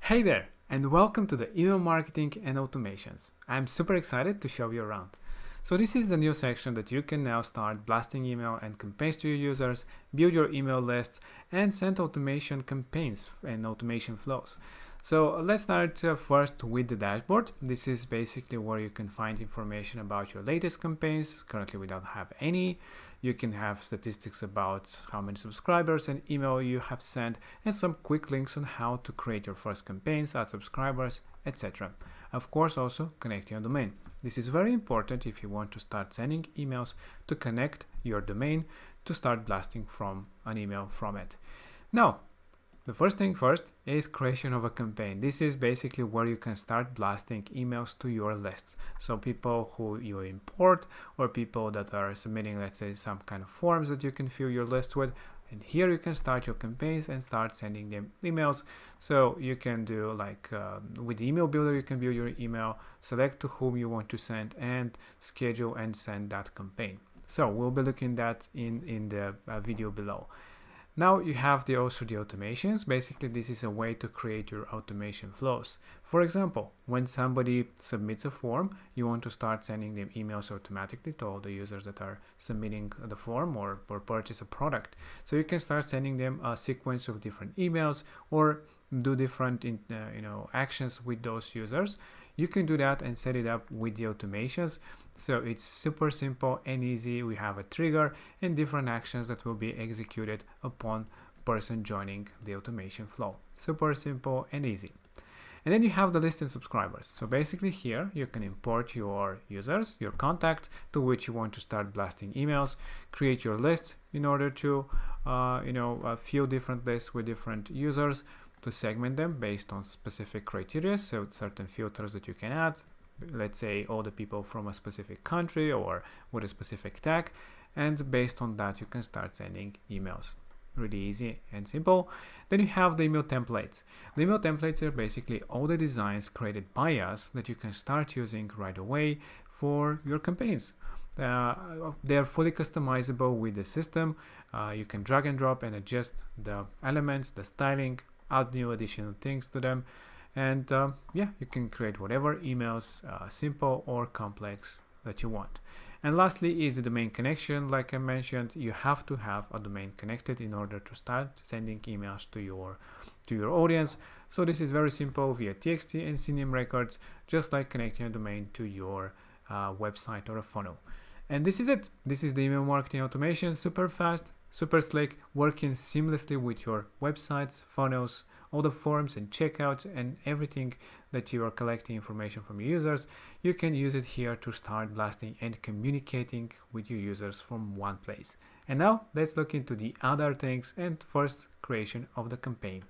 Hey there, and welcome to the email marketing and automations. I'm super excited to show you around. So this is the new section that you can now start blasting email and campaigns to your users, build your email lists, and send automation campaigns and automation flows. So let's start first with the dashboard. This is basically where you can find information about your latest campaigns. Currently we don't have any. You can have statistics about how many subscribers and email you have sent, and some quick links on how to create your first campaigns, add subscribers, etc. Of course, also connect your domain. This is very important if you want to start sending emails to connect your domain to start blasting from an email from it. Now, the first thing first is creation of a campaign. This is basically where you can start blasting emails to your lists. So people who you import or people that are submitting, let's say, some kind of forms that you can fill your list with. And here you can start your campaigns and start sending them emails. So you can do like with the email builder, you can build your email, select to whom you want to send, and schedule and send that campaign. So we'll be looking at that in the video below. Now you have also the automations. Basically, this is a way to create your automation flows. For example, when somebody submits a form, you want to start sending them emails automatically to all the users that are submitting the form or purchase a product. So you can start sending them a sequence of different emails or do different actions with those users. You can do that and set it up with the automations. So it's super simple and easy. We have a trigger and different actions that will be executed upon person joining the automation flow. Super simple and easy. And then you have the list and subscribers. So basically here you can import your users, your contacts to which you want to start blasting emails, create your lists in order to fill different lists with different users, to segment them based on specific criteria. So certain filters that you can add, let's say all the people from a specific country or with a specific tag, and based on that you can start sending emails. Really easy and simple. Then you have the email templates. The email templates are basically all the designs created by us that you can start using right away for your campaigns. They are fully customizable with the system. You can drag and drop and adjust the elements, the styling, add new additional things to them, and yeah, you can create whatever emails, simple or complex, that you want. And lastly is the domain connection. Like I mentioned, you have to have a domain connected in order to start sending emails to your audience. So this is very simple via TXT and CNAME records, just like connecting a domain to your website or a funnel. And this is it. This is the email marketing automation. Super fast, super slick, working seamlessly with your websites, funnels, all the forms and checkouts and everything that you are collecting information from your users. You can use it here to start blasting and communicating with your users from one place. And now let's look into the other things, and first, creation of the campaign.